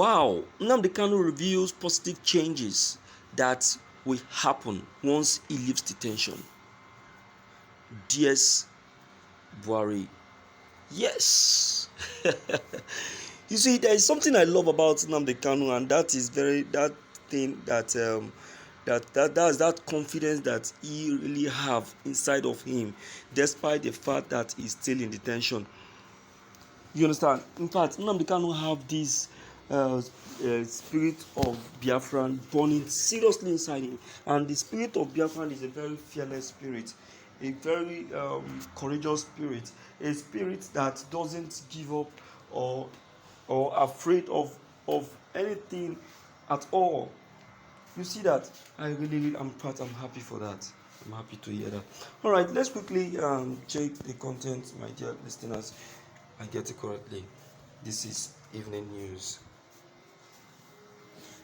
Wow, Nnamdi Kanu reveals positive changes that will happen once he leaves detention. DS Buhari. Yes. You see, there is something I love about Nnamdi Kanu, and that is that thing that's that confidence that he really have inside of him, despite the fact that he's still in detention. You understand? In fact, Nnamdi Kanu have this spirit of Biafran burning seriously inside him, and the spirit of Biafran is a very fearless spirit, a very courageous spirit, a spirit that doesn't give up or afraid of anything at all. You see that? I'm happy for that. I'm happy to hear that. All right, let's quickly check the content, my dear listeners. I get it correctly. This is evening news.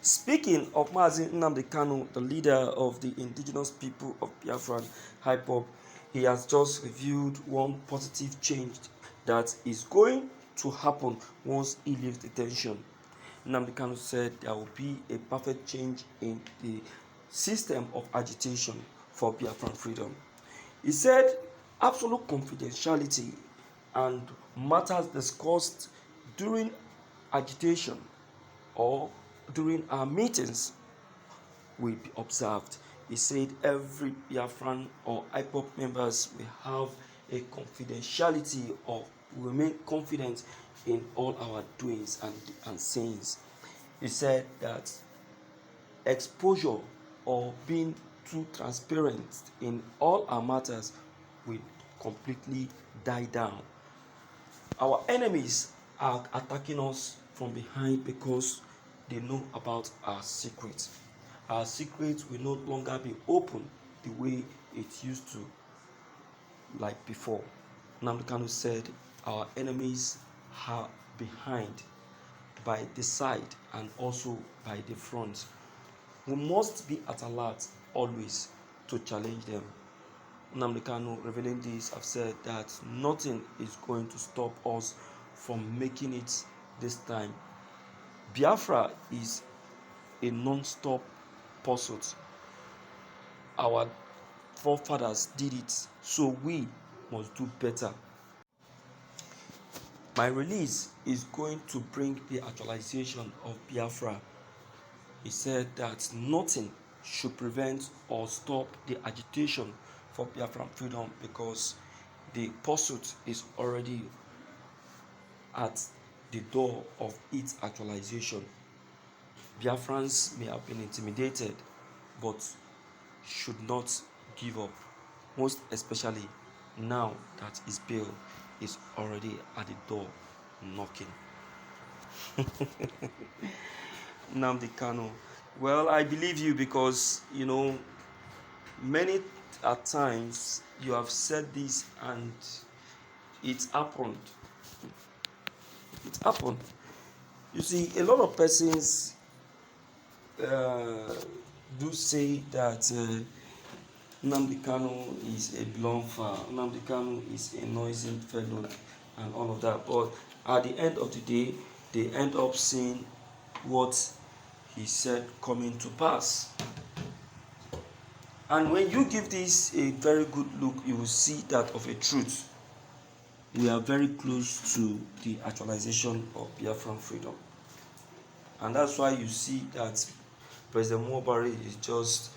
Speaking of Mazi Nnamdi Kanu, the leader of the indigenous people of Biafran IPOB, he has just revealed one positive change that is going to happen once he leaves detention. Nnamdi Kanu said there will be a perfect change in the system of agitation for Biafran freedom. He said absolute confidentiality and matters discussed during agitation or during our meetings will be observed. He said every Biafran or IPOB members will have a confidentiality or remain confident in all our doings and sayings. He said that exposure or being too transparent in all our matters will completely die down. Our enemies are attacking us from behind because they know about our secrets. Our secrets will no longer be open the way it used to, like before. Nnamdi Kanu said our enemies are behind, by the side and also by the front. We must be at alert always to challenge them. Nnamdi Kanu, revealing this, have said that nothing is going to stop us from making it this time. Biafra is a non-stop pursuit. Our forefathers did it, so we must do better. My release is going to bring the actualization of Biafra. He said that nothing should prevent or stop the agitation for Biafran freedom because the pursuit is already at the door of its actualization. Biafrans may have been intimidated, but should not give up, most especially now that his bail is already at the door knocking. Nnamdi Kanu. Well, I believe you because, many at times you have said this and it happened. It happened. You see, a lot of persons do say that Nnamdi Kanu is a bluffer, Nnamdi Kanu is a noisy fellow, and all of that. But at the end of the day, they end up seeing what he said coming to pass. And when you give this a very good look, you will see that of a truth. We are very close to the actualization of Biafran freedom. And that's why you see that President Buhari is just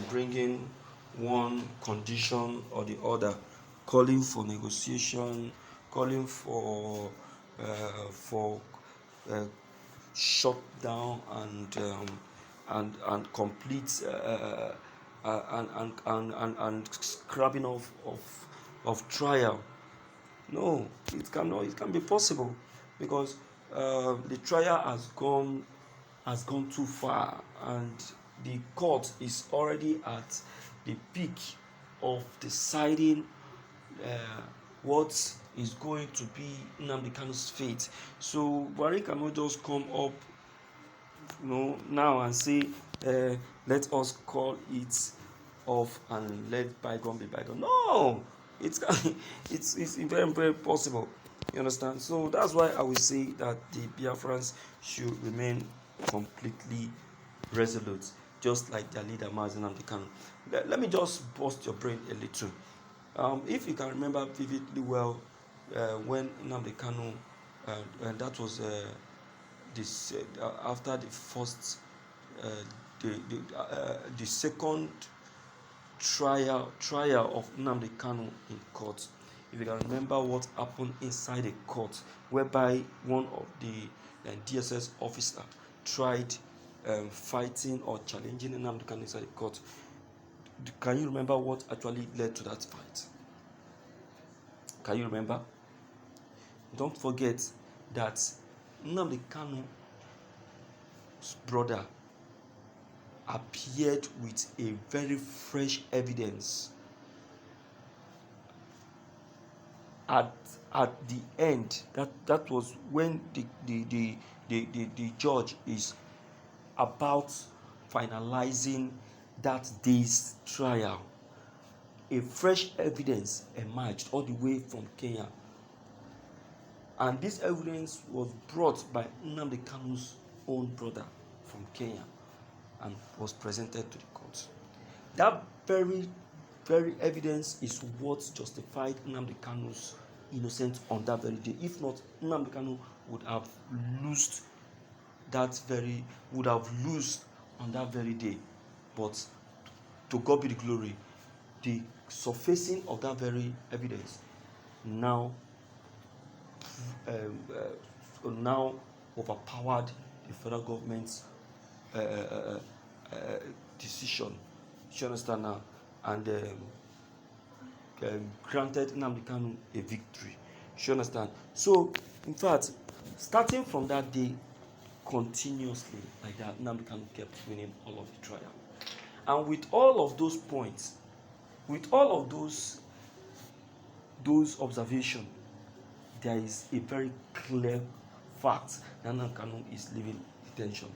bringing one condition or the other, calling for negotiation, calling for shutdown and complete and scrapping of trial. No, it can be possible because the trial has gone too far, and the court is already at the peak of deciding what is going to be Nnamdi Kanu's fate. So Buhari cannot just come up, now and say, let us call it off and let bygone be bygone. No, it's very, very possible. You understand? So that's why I will say that the Biafrans should remain completely resolute, just like their leader Nnamdi Kanu. Let me just bust your brain a little. If you can remember vividly well, when Nnamdi Kanu, and that was this after the first, uh, the second trial of Nnamdi Kanu in court. If you can remember what happened inside the court, whereby one of the DSS officer tried fighting or challenging Nnamdi Kanu inside the court. Can you remember what actually led to that fight? Can you remember? Don't forget that Nnamdi Kanu's brother appeared with a very fresh evidence at the end. That was when the judge is about finalizing that day's trial. A fresh evidence emerged all the way from Kenya, and this evidence was brought by Nnamdi Kanu's own brother from Kenya and was presented to the court. That very evidence is what justified Nnamdi Kanu's innocence on that very day. If not, Nnamdi Kanu would have lost on that very day. But to God be the glory, the surfacing of that very evidence now overpowered the federal government's decision. You understand now? And granted Nnamdi Kanu a victory. You understand? So, in fact, starting from that day, continuously like that, Nnamdi Kanu kept winning all of the trial. And with all of those points, with all of those observations, there is a very clear fact that Nnamdi Kanu is leaving detention.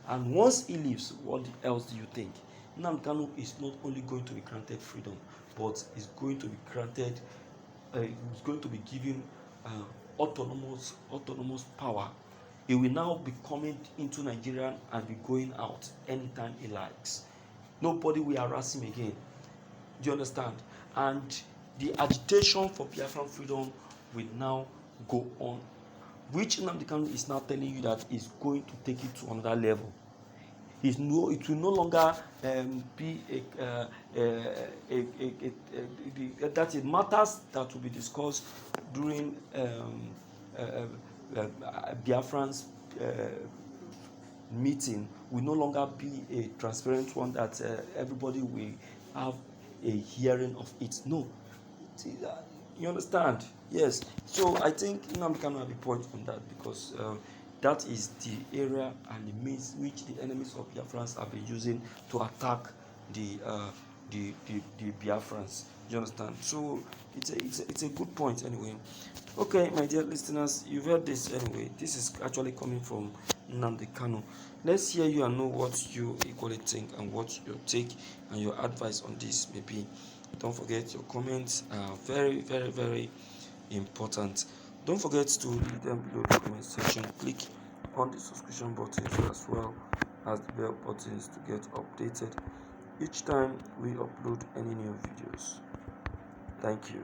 And once he leaves, what else do you think? Nnamdi Kanu is not only going to be granted freedom, but is going to be granted, is going to be given autonomous power. He will now be coming into Nigeria and be going out anytime he likes. Nobody will harass him again. Do you understand? And the agitation for Biafran freedom will now go on, which Nnamdi Kanu is now telling you that is going to take it to another level. It will no longer be that it matters that will be discussed during Biafran's meeting will no longer be a transparent one that everybody will have a hearing of it. No, you understand? Yes. So I think Nnamdi Kanu have a point on that, because that is the area and the means which the enemies of Biafrans have been using to attack the Biafrans. You understand? So it's a good point anyway. Okay, my dear listeners, you've heard this anyway. This is actually coming from Nnamdi Kanu. Let's hear you and know what you equally think and what your take and your advice on this may be. Don't forget, your comments are very, very, very important. Don't forget to leave them below the comment section. Click on the subscription button as well as the bell buttons to get updated each time we upload any new videos. Thank you.